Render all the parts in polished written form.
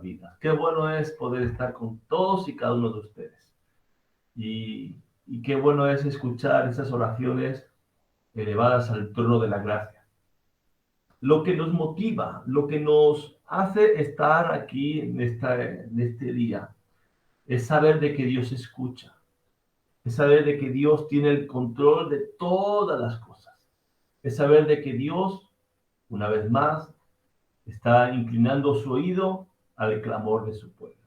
vidas. Qué bueno es poder estar con todos y cada uno de ustedes. Y qué bueno es escuchar esas oraciones elevadas al trono de la gracia. Lo que nos motiva, lo que nos hace estar aquí en este día, es saber de que Dios escucha, es saber de que Dios tiene el control de todas las cosas, es saber de que Dios, una vez más, está inclinando su oído al clamor de su pueblo.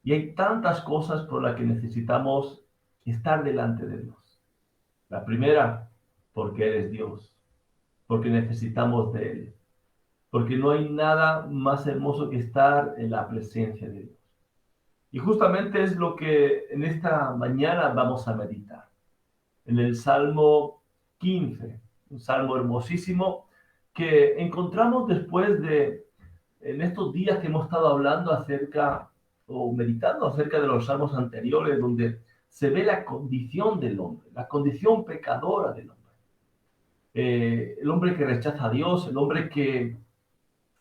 Y hay tantas cosas por las que necesitamos estar delante de Dios. La primera, porque Él es Dios, porque necesitamos de Él, porque no hay nada más hermoso que estar en la presencia de Dios. Y justamente es lo que en esta mañana vamos a meditar. En el Salmo 15, un salmo hermosísimo que encontramos después en estos días que hemos estado hablando acerca o meditando acerca de los salmos anteriores, donde se ve la condición del hombre, la condición pecadora del hombre. El hombre que rechaza a Dios, el hombre que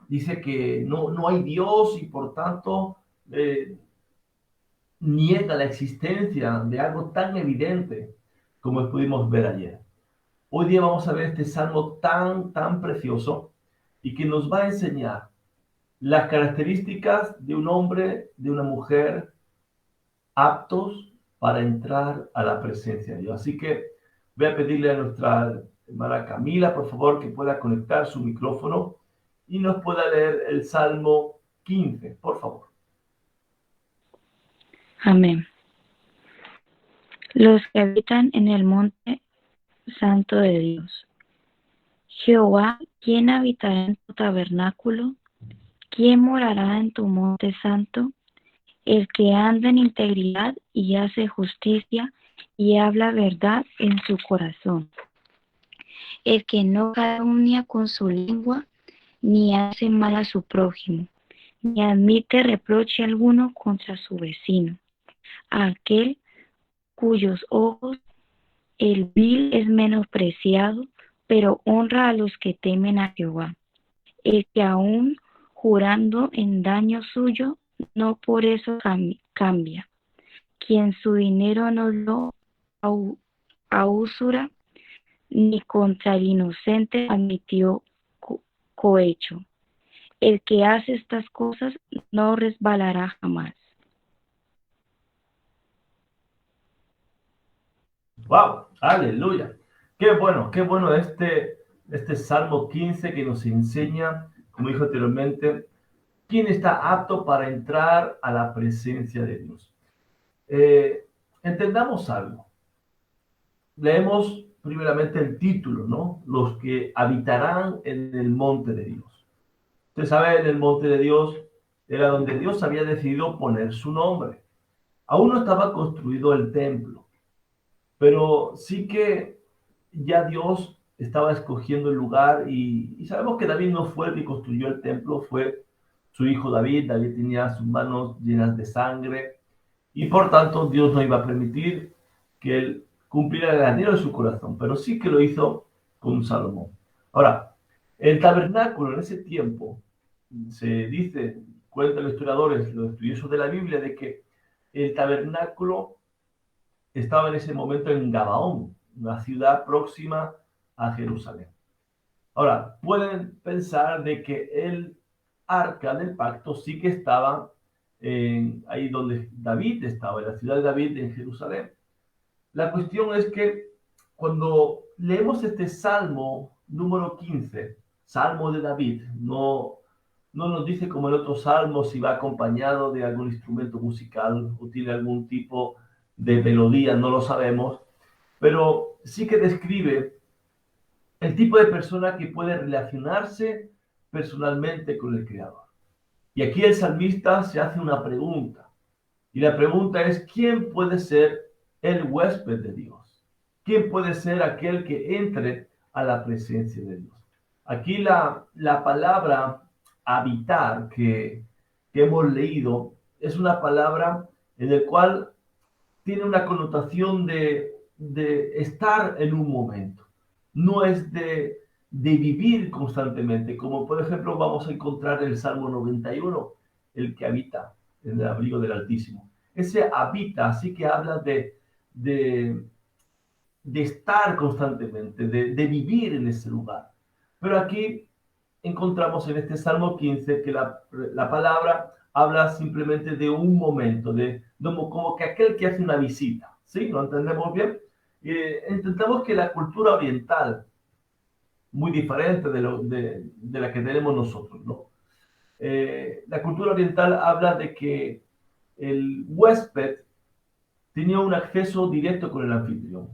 dice que no hay Dios y por tanto niega la existencia de algo tan evidente como pudimos ver ayer. Hoy día vamos a ver este salmo tan precioso y que nos va a enseñar las características de un hombre, de una mujer, aptos para entrar a la presencia de Dios. Así que voy a pedirle a nuestra hermana Camila, por favor, que pueda conectar su micrófono y nos pueda leer el Salmo 15, por favor. Amén. Los que habitan en el monte santo de Dios. Jehová, ¿quién habitará en tu tabernáculo? ¿Quién morará en tu monte santo? El que anda en integridad y hace justicia y habla verdad en su corazón. El que no calumnia con su lengua, ni hace mal a su prójimo, ni admite reproche alguno contra su vecino. Aquel cuyos ojos el vil es menospreciado, pero honra a los que temen a Jehová. El que aún jurando en daño suyo, no por eso cambia. Quien su dinero no dio a usura, ni contra el inocente admitió cohecho. El que hace estas cosas no resbalará jamás. ¡Wow! ¡Aleluya! Qué bueno este Salmo 15 que nos enseña, como dijo anteriormente, quién está apto para entrar a la presencia de Dios. Entendamos algo. Leemos primeramente el título, ¿no? Los que habitarán en el monte de Dios. Usted sabe, en el monte de Dios era donde Dios había decidido poner su nombre. Aún no estaba construido el templo, pero sí que ya Dios estaba escogiendo el lugar y sabemos que David no fue el que construyó el templo, fue su hijo David. David tenía sus manos llenas de sangre y por tanto Dios no iba a permitir que él cumpliera el anhelo de su corazón, pero sí que lo hizo con Salomón. Ahora, el tabernáculo en ese tiempo, se dice, cuentan los historiadores, los estudiosos de la Biblia, de que el tabernáculo estaba en ese momento en Gabaón, una ciudad próxima a Jerusalén. Ahora, pueden pensar de que el arca del pacto sí que estaba ahí donde David estaba, en la ciudad de David, en Jerusalén. La cuestión es que cuando leemos este Salmo número 15, Salmo de David, no nos dice como el otro salmo si va acompañado de algún instrumento musical o tiene algún tipo de melodía, no lo sabemos, pero sí que describe el tipo de persona que puede relacionarse personalmente con el Creador. Y aquí el salmista se hace una pregunta, y la pregunta es: ¿quién puede ser el huésped de Dios? ¿Quién puede ser aquel que entre a la presencia de Dios? Aquí la palabra habitar que hemos leído es una palabra en la cual tiene una connotación de estar en un momento. No es de vivir constantemente, como por ejemplo vamos a encontrar en el Salmo 91, el que habita en el abrigo del Altísimo. Ese habita, así que habla de, de estar constantemente, de vivir en ese lugar. Pero aquí encontramos en este Salmo 15 que la palabra habla simplemente de un momento, como que aquel que hace una visita. ¿Sí? ¿Lo entendemos bien? Entendemos que la cultura oriental, muy diferente de la que tenemos nosotros, ¿no? La cultura oriental habla de que el huésped tenía un acceso directo con el anfitrión.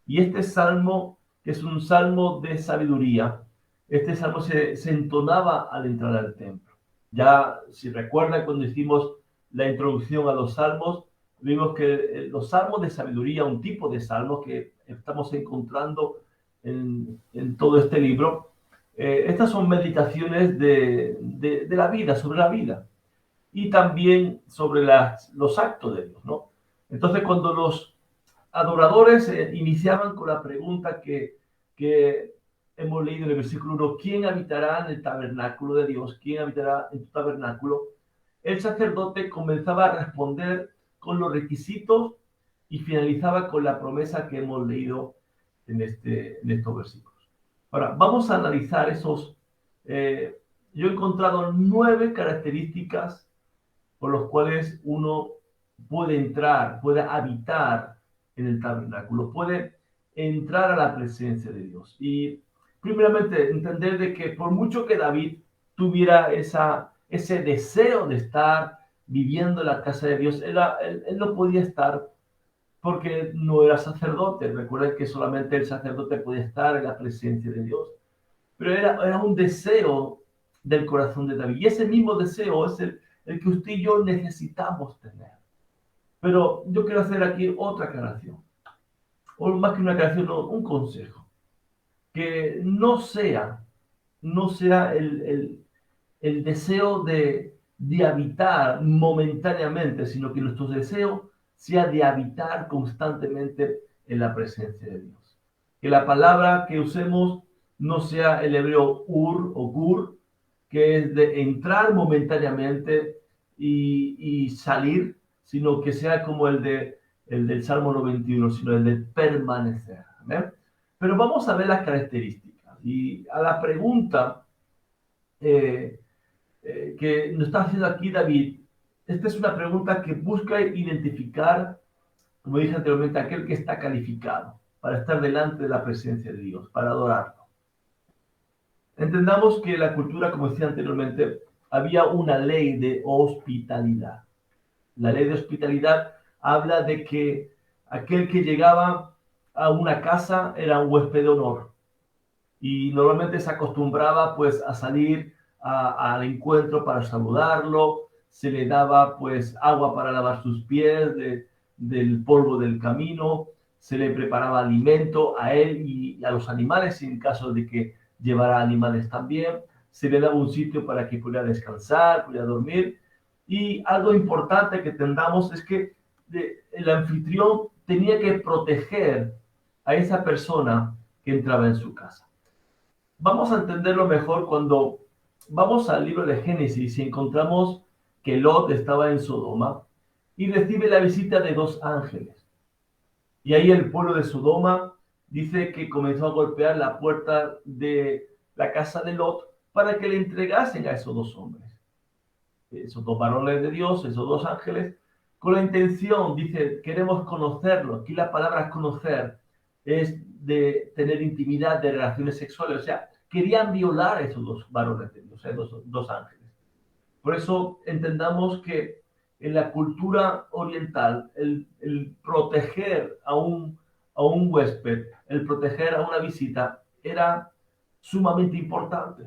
Y este salmo, que es un salmo de sabiduría, este salmo se entonaba al entrar al templo. Ya, si recuerdan, cuando hicimos la introducción a los salmos, vimos que los salmos de sabiduría, un tipo de salmos que estamos encontrando en todo este libro, estas son meditaciones de la vida, sobre la vida, y también sobre los actos de Dios, ¿no? Entonces, cuando los adoradores iniciaban con la pregunta que hemos leído en el versículo 1, ¿quién habitará en el tabernáculo de Dios? ¿Quién habitará en tu tabernáculo? El sacerdote comenzaba a responder con los requisitos y finalizaba con la promesa que hemos leído en estos versículos. Ahora, vamos a analizar yo he encontrado 9 características por los cuales uno puede entrar, puede habitar en el tabernáculo, puede entrar a la presencia de Dios. Y primeramente entender de que por mucho que David tuviera ese deseo de estar viviendo en la casa de Dios, él no podía estar porque no era sacerdote. Recuerden que solamente el sacerdote podía estar en la presencia de Dios. Pero era un deseo del corazón de David. Y ese mismo deseo es el que usted y yo necesitamos tener. Pero yo quiero hacer aquí otra aclaración, o más que una aclaración, no, un consejo, que no sea el deseo de habitar momentáneamente, sino que nuestro deseo sea de habitar constantemente en la presencia de Dios. Que la palabra que usemos no sea el hebreo ur o gur, que es de entrar momentáneamente y salir, sino que sea como el del Salmo 91, sino el de permanecer. ¿Amén? Pero vamos a ver las características. Y a la pregunta eh, que nos está haciendo aquí David, esta es una pregunta que busca identificar, como dije anteriormente, aquel que está calificado para estar delante de la presencia de Dios, para adorarlo. Entendamos que en la cultura, como decía anteriormente, había una ley de hospitalidad. La ley de hospitalidad habla de que aquel que llegaba a una casa era un huésped de honor y normalmente se acostumbraba pues a salir al encuentro para saludarlo, se le daba pues agua para lavar sus pies del polvo del camino, se le preparaba alimento a él y a los animales en caso de que llevara animales también, se le daba un sitio para que pudiera descansar, pudiera dormir. Y algo importante que tengamos es que el anfitrión tenía que proteger a esa persona que entraba en su casa. Vamos a entenderlo mejor cuando vamos al libro de Génesis y encontramos que Lot estaba en Sodoma y recibe la visita de 2 ángeles. Y ahí el pueblo de Sodoma dice que comenzó a golpear la puerta de la casa de Lot para que le entregasen a esos 2 hombres, esos 2 varones de Dios, esos 2 ángeles, con la intención, dice, queremos conocerlo. Aquí la palabra conocer es de tener intimidad, de relaciones sexuales. O sea, querían violar a esos 2 varones de Dios, esos 2 ángeles. Por eso entendamos que en la cultura oriental, el proteger a un huésped, el proteger a una visita, era sumamente importante.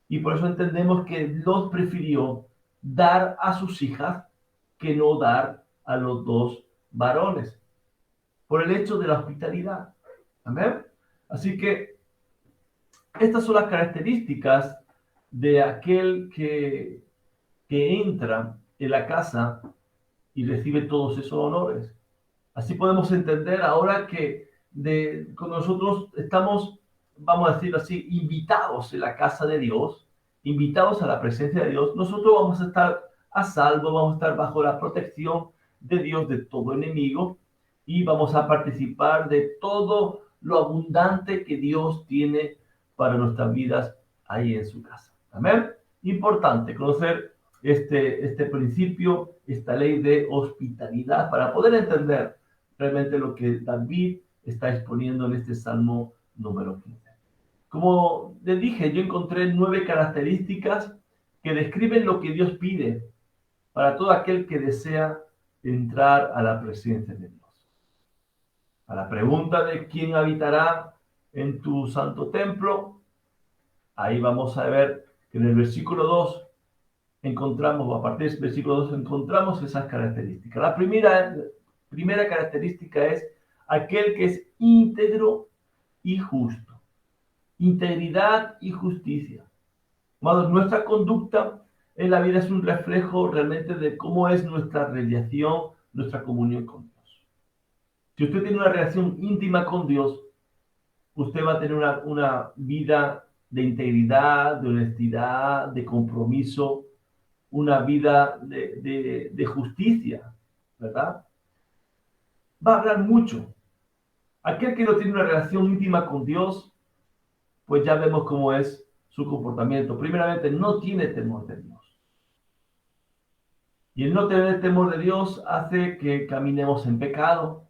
Y por eso entendemos que Lot prefirió dar a sus hijas que no dar a los 2 varones, por el hecho de la hospitalidad. Amén. Así que estas son las características de aquel que entra en la casa y recibe todos esos honores. Así podemos entender ahora que cuando nosotros estamos, vamos a decirlo así, invitados en la casa de Dios, invitados a la presencia de Dios, nosotros vamos a estar a salvo, vamos a estar bajo la protección de Dios de todo enemigo y vamos a participar de todo lo abundante que Dios tiene para nuestras vidas ahí en su casa. Amén. Importante conocer este principio, esta ley de hospitalidad para poder entender realmente lo que David está exponiendo en este Salmo número 15. Como les dije, yo encontré 9 características que describen lo que Dios pide para todo aquel que desea entrar a la presencia de Dios. A la pregunta de quién habitará en tu santo templo, ahí vamos a ver que en el versículo 2 encontramos, a partir del versículo 2 encontramos esas características. La primera característica es aquel que es íntegro y justo. Integridad y justicia. Amados, nuestra conducta en la vida es un reflejo realmente de cómo es nuestra relación, nuestra comunión con Dios. Si usted tiene una relación íntima con Dios, usted va a tener una vida de integridad, de honestidad, de compromiso, una vida de justicia, ¿verdad? Va a hablar mucho. Aquel que no tiene una relación íntima con Dios, pues ya vemos cómo es su comportamiento. Primeramente, no tiene temor de Dios. Y el no tener temor de Dios hace que caminemos en pecado.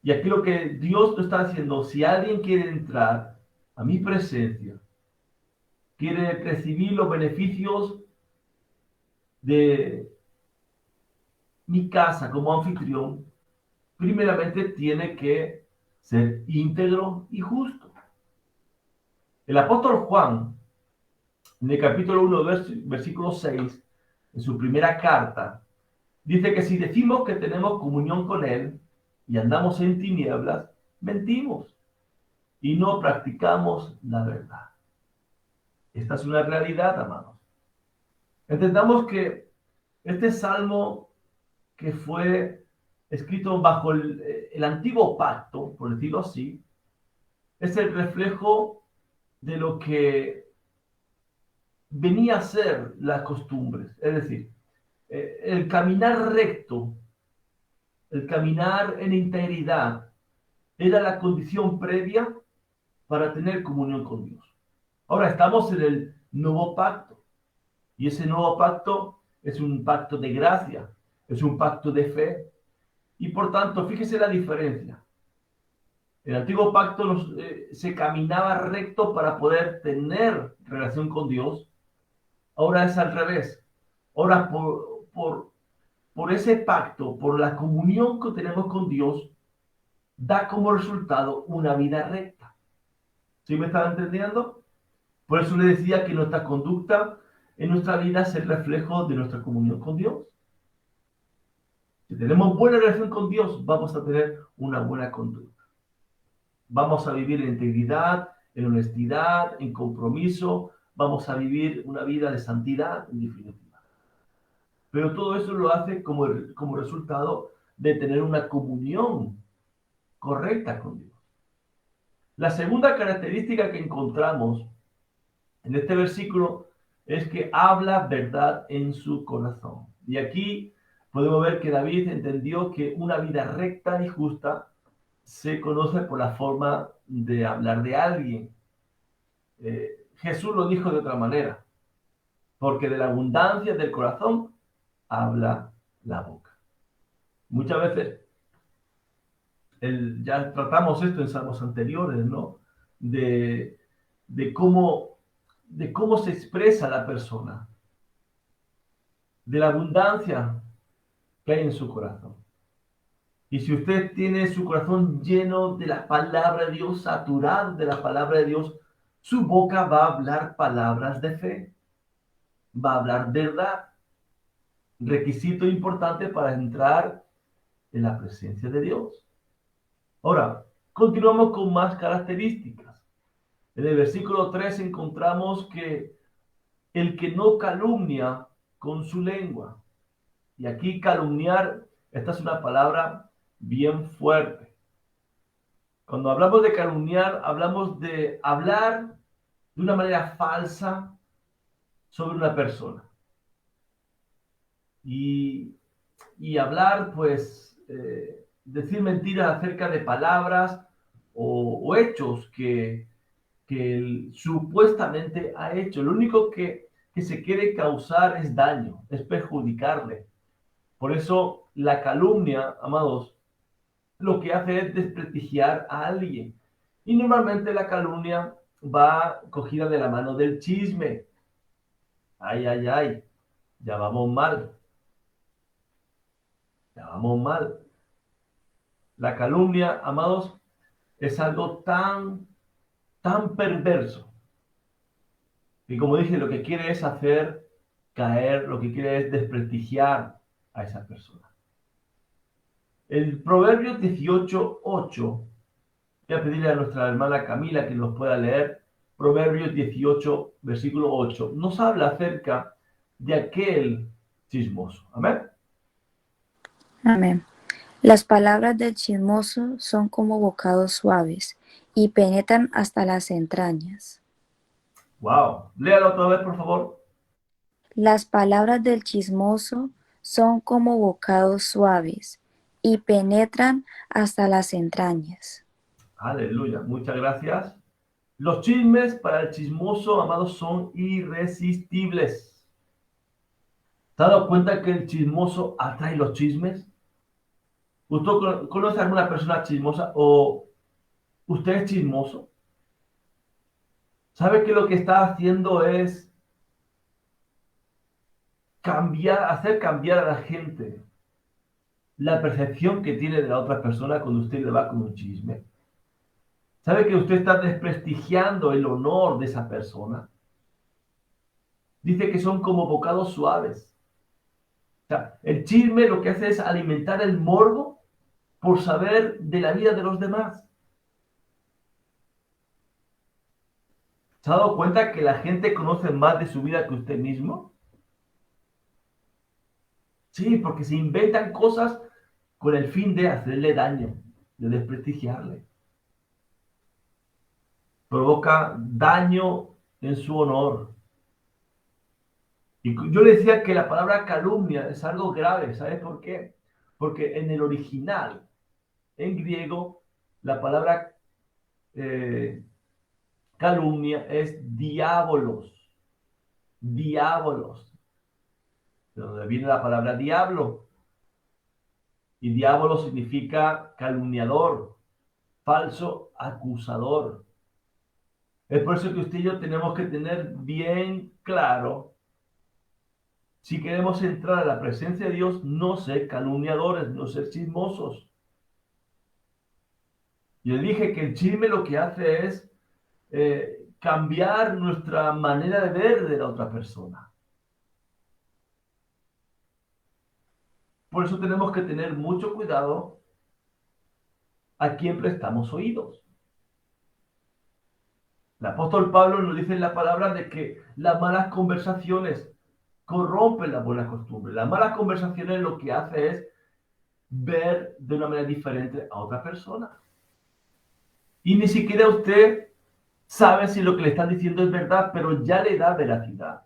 Y aquí lo que Dios lo está haciendo, si alguien quiere entrar a mi presencia, quiere recibir los beneficios de mi casa como anfitrión, primeramente tiene que ser íntegro y justo. El apóstol Juan, en el capítulo 1, versículo 6, en su primera carta, dice que si decimos que tenemos comunión con Él y andamos en tinieblas, mentimos y no practicamos la verdad. Esta es una realidad, amados. Entendamos que este salmo que fue escrito bajo el antiguo pacto, por decirlo así, es el reflejo de lo que venía a ser las costumbres. Es decir, el caminar recto, el caminar en integridad, era la condición previa para tener comunión con Dios. Ahora estamos en el nuevo pacto y ese nuevo pacto es un pacto de gracia, es un pacto de fe y por tanto, fíjese la diferencia. El antiguo pacto se caminaba recto para poder tener relación con Dios. Ahora es al revés. Ahora por ese pacto, por la comunión que tenemos con Dios, da como resultado una vida recta. ¿Sí me están entendiendo? Por eso le decía que nuestra conducta en nuestra vida es el reflejo de nuestra comunión con Dios. Si tenemos buena relación con Dios, vamos a tener una buena conducta. Vamos a vivir en integridad, en honestidad, en compromiso. Vamos a vivir una vida de santidad, en definitiva. Pero todo eso lo hace como resultado de tener una comunión correcta con Dios. La segunda característica que encontramos en este versículo es que habla verdad en su corazón. Y aquí podemos ver que David entendió que una vida recta y justa se conoce por la forma de hablar de alguien. Jesús lo dijo de otra manera, porque de la abundancia del corazón habla la boca. Muchas veces, ya tratamos esto en salmos anteriores, ¿no? De cómo se expresa la persona, de la abundancia que hay en su corazón. Y si usted tiene su corazón lleno de la palabra de Dios, saturado de la palabra de Dios, su boca va a hablar palabras de fe, va a hablar verdad. Requisito importante para entrar en la presencia de Dios. Ahora, continuamos con más características. En el versículo 3 encontramos que el que no calumnia con su lengua. Y aquí calumniar, esta es una palabra bien fuerte. Cuando hablamos de calumniar, hablamos de hablar de una manera falsa, sobre una persona. Y, y hablar, pues, decir mentiras acerca de palabras o hechos que él supuestamente ha hecho. Lo único que se quiere causar es daño, es perjudicarle. Por eso la calumnia, amados, lo que hace es desprestigiar a alguien. Y normalmente la calumnia va cogida de la mano del chisme. Ay, ay, ay, ya vamos mal, ya vamos mal. La calumnia, amados, es algo tan perverso. Y como dije, lo que quiere es hacer caer, lo que quiere es desprestigiar a esa persona. El Proverbio 18:8, voy a pedirle a nuestra hermana Camila que nos pueda leer. Proverbios 18, versículo 8, nos habla acerca de aquel chismoso. Amén. Amén. Las palabras del chismoso son como bocados suaves y penetran hasta las entrañas. Wow. Léalo otra vez, por favor. Las palabras del chismoso son como bocados suaves y penetran hasta las entrañas. Aleluya. Muchas gracias. Los chismes para el chismoso, amados, son irresistibles. ¿Te has dado cuenta que el chismoso atrae los chismes? ¿Usted conoce a alguna persona chismosa o usted es chismoso? ¿Sabe que lo que está haciendo es hacer cambiar a la gente la percepción que tiene de la otra persona cuando usted le va con un chisme? ¿Sabe que usted está desprestigiando el honor de esa persona? Dice que son como bocados suaves. O sea, el chisme lo que hace es alimentar el morbo por saber de la vida de los demás. ¿Se ha dado cuenta que la gente conoce más de su vida que usted mismo? Sí, porque se inventan cosas con el fin de hacerle daño, de desprestigiarle. Provoca daño en su honor. Y yo le decía que la palabra calumnia es algo grave. ¿Sabes por qué? Porque en el original, en griego, la palabra eh, calumnia es diabolos. Diabolos. De donde viene la palabra diablo. Y diablo significa calumniador, falso acusador. Es por eso que usted y yo tenemos que tener bien claro, si queremos entrar a la presencia de Dios, no ser calumniadores, no ser chismosos. Yo dije que el chisme lo que hace es cambiar nuestra manera de ver de la otra persona. Por eso tenemos que tener mucho cuidado a quién prestamos oídos. El apóstol Pablo nos dice en la palabra de que las malas conversaciones corrompen las buenas costumbres. Las malas conversaciones lo que hace es ver de una manera diferente a otra persona. Y ni siquiera usted sabe si lo que le están diciendo es verdad, pero ya le da veracidad.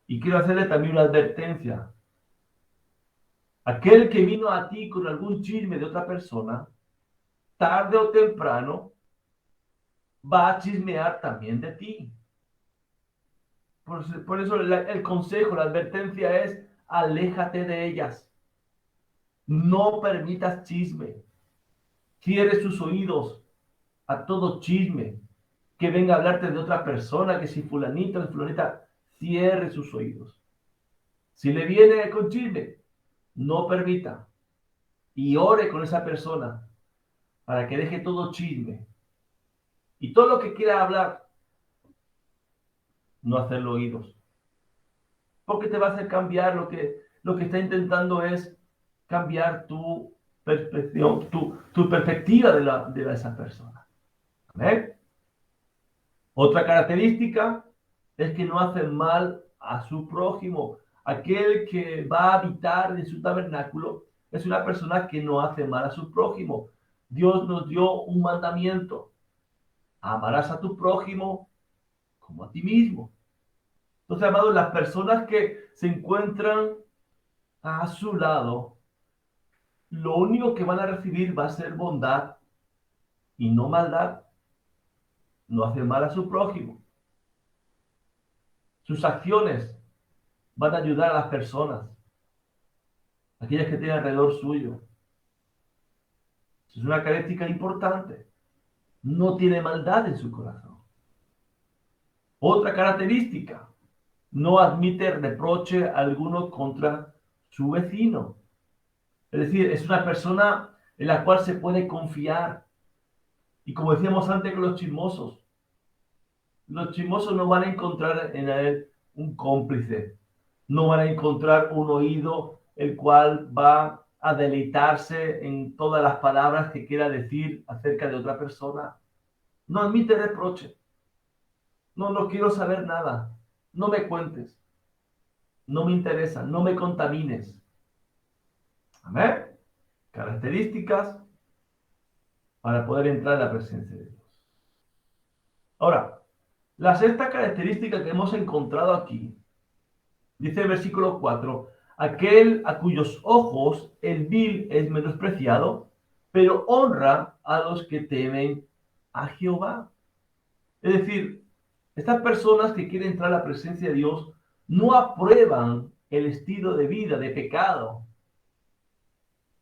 Y quiero hacerle también una advertencia. Aquel que vino a ti con algún chisme de otra persona, tarde o temprano, va a chismear también de ti. Por eso el consejo, la advertencia es, aléjate de ellas. No permitas chisme. Cierre sus oídos a todo chisme. Que venga a hablarte de otra persona, que si fulanito o fulanita, cierre sus oídos. Si le viene con chisme, no permita. Y ore con esa persona para que deje todo chisme. Y todo lo que quiera hablar, no hacerlo oídos. Porque te va a hacer cambiar lo que está intentando es cambiar tu perspectiva, tu perspectiva de esa persona. ¿Ves? Otra característica es que no hacen mal a su prójimo. Aquel que va a habitar en su tabernáculo es una persona que no hace mal a su prójimo. Dios nos dio un mandamiento. Amarás a tu prójimo como a ti mismo. Entonces, amados, las personas que se encuentran a su lado, lo único que van a recibir va a ser bondad y no maldad. No hacer mal a su prójimo. Sus acciones van a ayudar a las personas, aquellas que tienen alrededor suyo. Es una característica importante. No tiene maldad en su corazón. Otra característica, no admite reproche alguno contra su vecino. Es decir, es una persona en la cual se puede confiar. Y como decíamos antes con los chismosos no van a encontrar en él un cómplice, no van a encontrar un oído el cual va a deleitarse en todas las palabras que quiera decir acerca de otra persona. No admite reproche. No quiero saber nada. No me cuentes. No me interesa. No me contamines. Amén. Características para poder entrar en la presencia de Dios. Ahora, la sexta característica que hemos encontrado aquí, dice el versículo 4, aquel a cuyos ojos el vil es menospreciado, pero honra a los que temen a Jehová. Es decir, estas personas que quieren entrar a la presencia de Dios no aprueban el estilo de vida de pecado.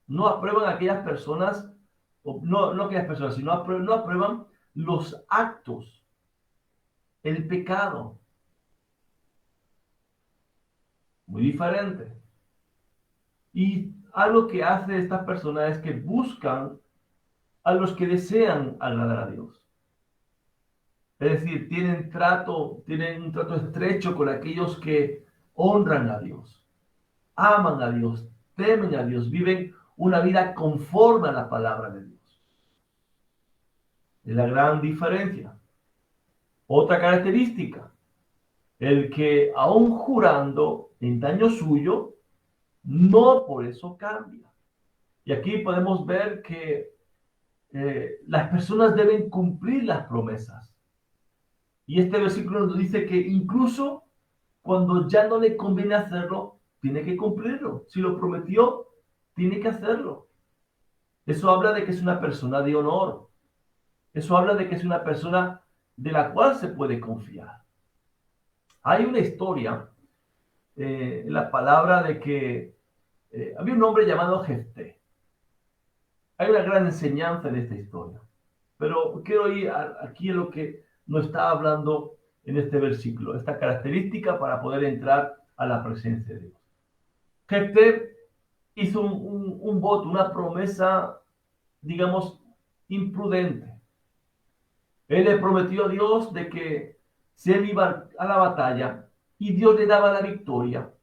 No aprueban a aquellas personas, no aquellas personas, sino no aprueban los actos, el pecado. Muy diferente. Y algo que hace estas personas es que buscan a los que desean agradar a Dios. Es decir, tienen un trato estrecho con aquellos que honran a Dios, aman a Dios, temen a Dios, viven una vida conforme a la palabra de Dios. Es la gran diferencia. Otra característica, el que aun jurando en daño suyo, no por eso cambia. Y aquí podemos ver que las personas deben cumplir las promesas. Y este versículo nos dice que incluso cuando ya no le conviene hacerlo, tiene que cumplirlo. Si lo prometió, tiene que hacerlo. Eso habla de que es una persona de honor. Eso habla de que es una persona de la cual se puede confiar. Hay una historia en la palabra de que había un hombre llamado Jefté. Hay una gran enseñanza en esta historia. Pero quiero ir aquí a lo que nos está hablando en este versículo, esta característica para poder entrar a la presencia de Dios. Jefté hizo un voto, una promesa, digamos, imprudente. Él le prometió a Dios de que si él iba a la batalla y Dios le daba la victoria,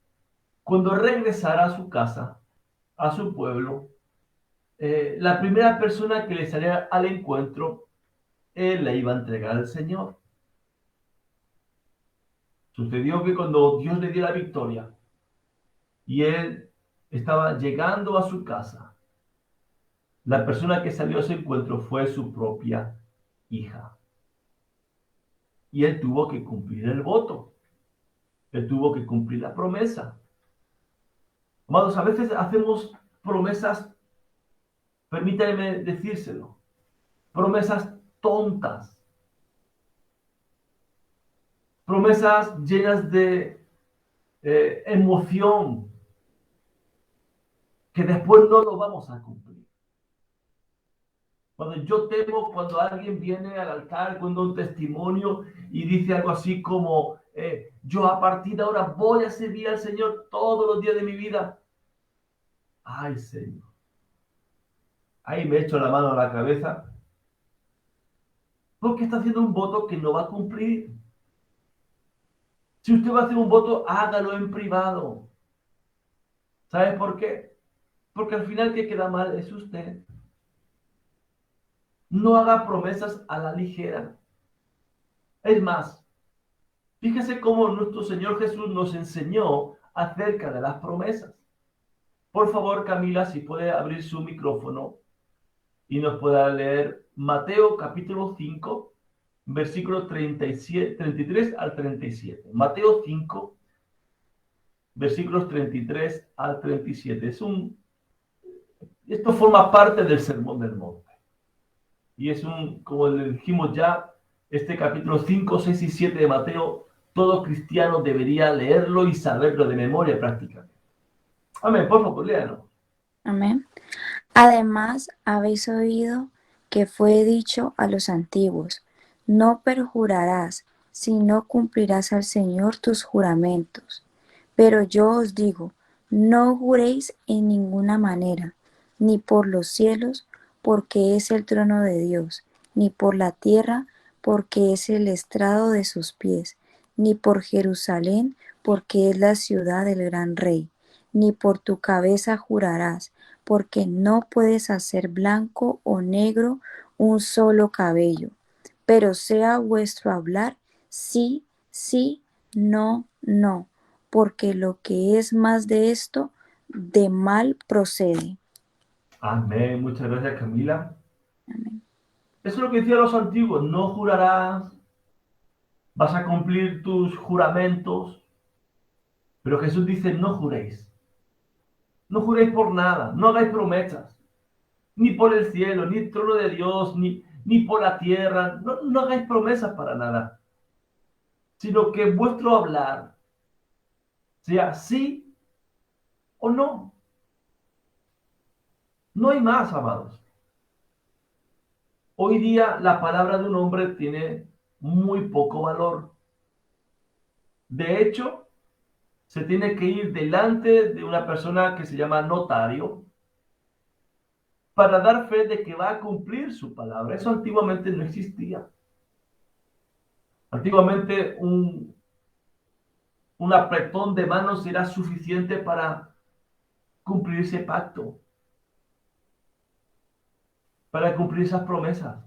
cuando regresara a su casa, a su pueblo, la primera persona que le saliera al encuentro, él la iba a entregar al Señor. Sucedió que cuando Dios le dio la victoria y él estaba llegando a su casa, la persona que salió a ese encuentro fue su propia hija. Y él tuvo que cumplir el voto. Él tuvo que cumplir la promesa. Amados, a veces hacemos promesas, permítanme decírselo, promesas tontas, promesas llenas de emoción, que después no lo vamos a cumplir. Cuando yo temo, cuando alguien viene al altar con un testimonio y dice algo así como, yo a partir de ahora voy a servir al Señor todos los días de mi vida. Ay, Señor. Ahí me echo la mano a la cabeza. Porque está haciendo un voto que no va a cumplir. Si usted va a hacer un voto, hágalo en privado. ¿Sabe por qué? Porque al final el que queda mal es usted. No haga promesas a la ligera. Es más, fíjese cómo nuestro Señor Jesús nos enseñó acerca de las promesas. Por favor, Camila, si puede abrir su micrófono y nos pueda leer Mateo capítulo 5, versículos 33 al 37. Mateo 5, versículos 33 al 37. Esto forma parte del Sermón del Monte. Y como le dijimos ya, este capítulo 5, 6 y 7 de Mateo, todo cristiano debería leerlo y saberlo de memoria prácticamente. Amén, por favor, léalo. Amén. Además, habéis oído que fue dicho a los antiguos, no perjurarás, sino cumplirás al Señor tus juramentos. Pero yo os digo, no juréis en ninguna manera, ni por los cielos, porque es el trono de Dios, ni por la tierra, porque es el estrado de sus pies, ni por Jerusalén, porque es la ciudad del gran rey, ni por tu cabeza jurarás, porque no puedes hacer blanco o negro un solo cabello, pero sea vuestro hablar sí, sí, no, no, porque lo que es más de esto, de mal procede. Amén, muchas gracias, Camila. Amén. Eso es lo que decían los antiguos, no jurarás, vas a cumplir tus juramentos, pero Jesús dice, no juréis. No juréis por nada, no hagáis promesas, ni por el cielo, ni el trono de Dios, ni por la tierra, no hagáis promesas para nada, sino que vuestro hablar sea sí o no. No hay más, amados. Hoy día la palabra de un hombre tiene muy poco valor. De hecho, se tiene que ir delante de una persona que se llama notario para dar fe de que va a cumplir su palabra. Eso antiguamente no existía. Antiguamente un apretón de manos era suficiente para cumplir ese pacto, para cumplir esas promesas.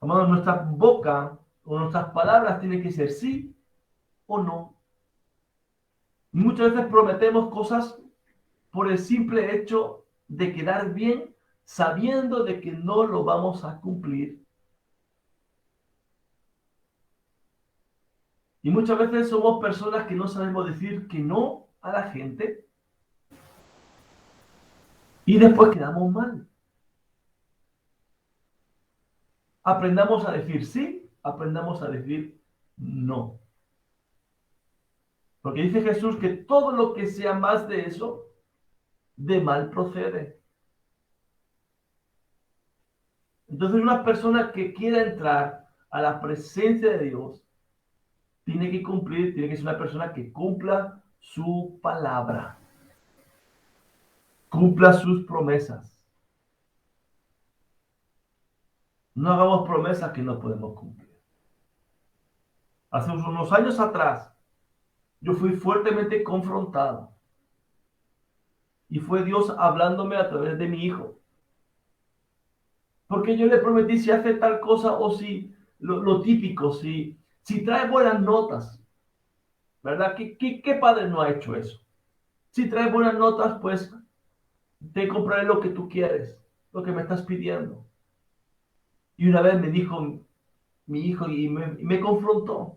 Amados, nuestra boca o nuestras palabras tienen que ser sí o no. Muchas veces prometemos cosas por el simple hecho de quedar bien, sabiendo de que no lo vamos a cumplir. Y muchas veces somos personas que no sabemos decir que no a la gente y después quedamos mal. Aprendamos a decir sí, aprendamos a decir no. Porque dice Jesús que todo lo que sea más de eso, de mal procede. Entonces una persona que quiera entrar a la presencia de Dios, tiene que cumplir, tiene que ser una persona que cumpla su palabra, cumpla sus promesas. No hagamos promesas que no podemos cumplir. Hace unos años atrás, yo fui fuertemente confrontado. Y fue Dios hablándome a través de mi hijo. Porque yo le prometí si hace tal cosa o si, lo típico, si trae buenas notas, ¿verdad? ¿Qué padre no ha hecho eso? Si trae buenas notas, pues te compraré lo que tú quieres, lo que me estás pidiendo. Y una vez me dijo mi hijo y me confrontó.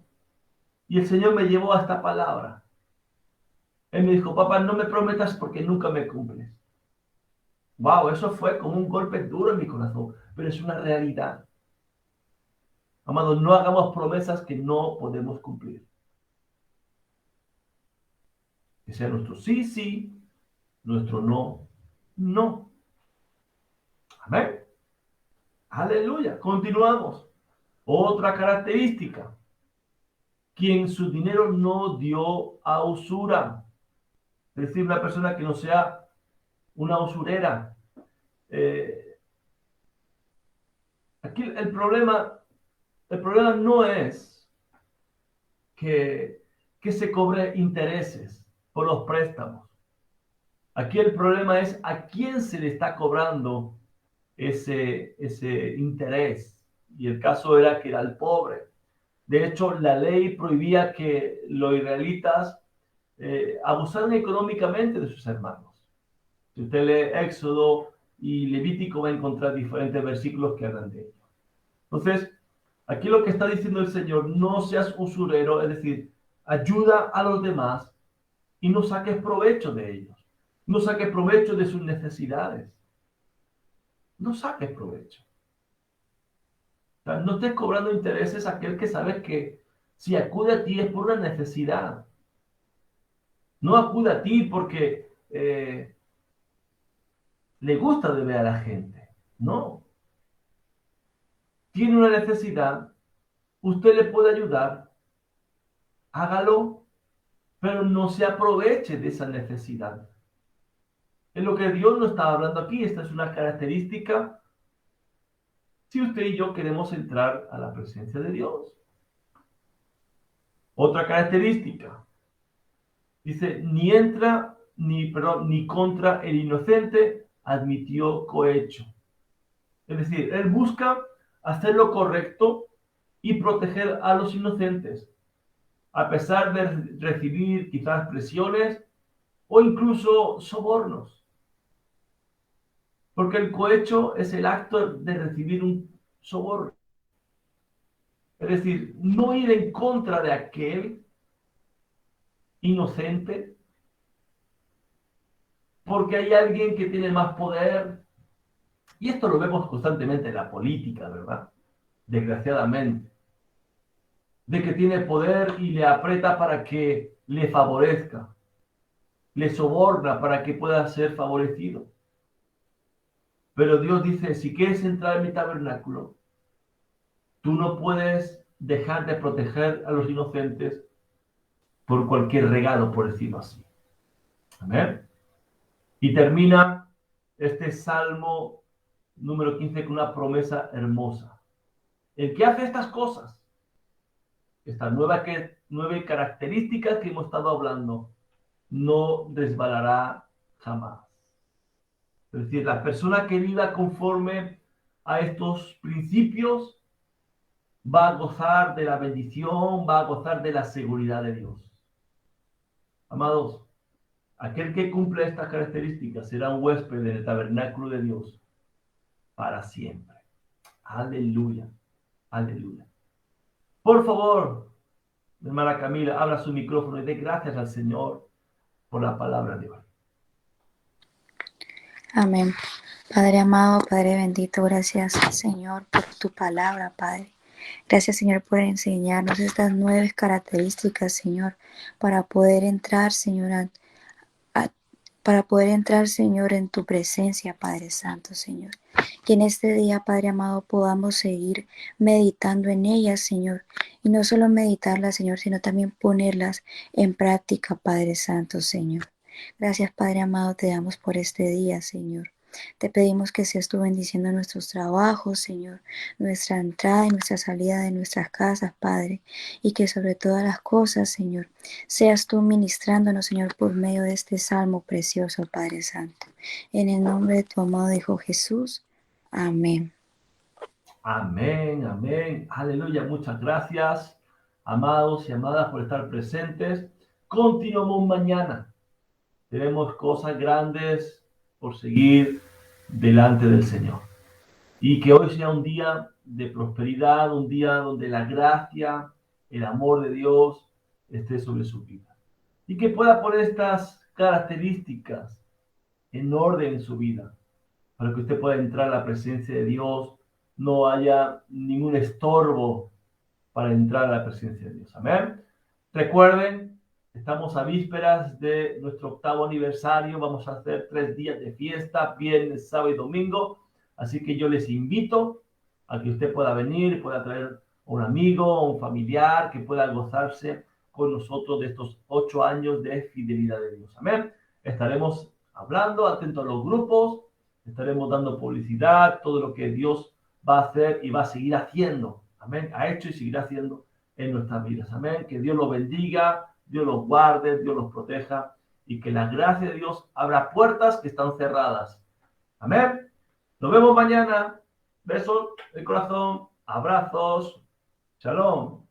Y el Señor me llevó a esta palabra. Él me dijo, papá, no me prometas porque nunca me cumples. Wow, eso fue como un golpe duro en mi corazón, pero es una realidad. Amados, no hagamos promesas que no podemos cumplir. Que sea nuestro sí, sí, nuestro no, no. Amén. Aleluya. Continuamos. Otra característica. Quien su dinero no dio a usura. Es decir, una persona que no sea una usurera. Aquí el problema no es que se cobre intereses por los préstamos. Aquí el problema es a quién se le está cobrando ese interés. Y el caso era que era el pobre. De hecho, la ley prohibía que los israelitas abusaran económicamente de sus hermanos. Si usted lee Éxodo y Levítico, va a encontrar diferentes versículos que hablan de ello. Entonces, aquí lo que está diciendo el Señor, no seas usurero, es decir, ayuda a los demás y no saques provecho de ellos. No saques provecho de sus necesidades. No saques provecho. O sea, no estés cobrando intereses a aquel que sabes que si acude a ti es por una necesidad. No acude a ti porque le gusta de ver a la gente. No. Tiene una necesidad, usted le puede ayudar, hágalo, pero no se aproveche de esa necesidad. Es lo que Dios nos está hablando aquí. Esta es una característica si usted y yo queremos entrar a la presencia de Dios. Otra característica, dice, ni contra el inocente admitió cohecho. Es decir, él busca hacer lo correcto y proteger a los inocentes, a pesar de recibir quizás presiones o incluso sobornos. Porque el cohecho es el acto de recibir un soborno. Es decir, no ir en contra de aquel inocente porque hay alguien que tiene más poder. Y esto lo vemos constantemente en la política, ¿verdad? Desgraciadamente. De que tiene poder y le aprieta para que le favorezca. Le soborna para que pueda ser favorecido. Pero Dios dice, si quieres entrar en mi tabernáculo, tú no puedes dejar de proteger a los inocentes por cualquier regalo, por decirlo así. Amén. Y termina este Salmo número 15 con una promesa hermosa. El que hace estas cosas, estas nueve características que hemos estado hablando, no resbalará jamás. Es decir, la persona que viva conforme a estos principios va a gozar de la bendición, va a gozar de la seguridad de Dios. Amados, aquel que cumple estas características será un huésped en el tabernáculo de Dios para siempre. Aleluya, aleluya. Por favor, hermana Camila, abra su micrófono y dé gracias al Señor por la palabra de hoy. Amén. Padre amado, Padre bendito, gracias Señor por tu palabra, Padre. Gracias Señor por enseñarnos estas 9 características, Señor, para poder entrar, Señor, para poder entrar, Señor, en tu presencia, Padre Santo, Señor. Que en este día, Padre amado, podamos seguir meditando en ellas, Señor. Y no solo meditarlas, Señor, sino también ponerlas en práctica, Padre Santo, Señor. Gracias, Padre amado, te damos por este día, Señor. Te pedimos que seas tú bendiciendo nuestros trabajos, Señor, nuestra entrada y nuestra salida de nuestras casas, Padre, y que sobre todas las cosas, Señor, seas tú ministrándonos, Señor, por medio de este salmo precioso, Padre Santo. En el nombre de tu amado Hijo Jesús. Amén. Amén, amén, aleluya. Muchas gracias, amados y amadas, por estar presentes. Continuamos mañana. Tenemos cosas grandes por seguir delante del Señor. Y que hoy sea un día de prosperidad, un día donde la gracia, el amor de Dios esté sobre su vida. Y que pueda poner estas características en orden en su vida, para que usted pueda entrar a la presencia de Dios, no haya ningún estorbo para entrar a la presencia de Dios. Amén. Recuerden, estamos a vísperas de nuestro 8º aniversario. Vamos a hacer 3 días de fiesta, viernes, sábado y domingo. Así que yo les invito a que usted pueda venir, pueda traer a un amigo o un familiar que pueda gozarse con nosotros de estos 8 años de fidelidad de Dios. Amén. Estaremos hablando, atentos a los grupos, estaremos dando publicidad, todo lo que Dios va a hacer y va a seguir haciendo. Amén. Ha hecho y seguirá haciendo en nuestras vidas. Amén. Que Dios los bendiga, Dios los guarde, Dios los proteja y que la gracia de Dios abra puertas que están cerradas. Amén. Nos vemos mañana. Besos de corazón, abrazos. Shalom.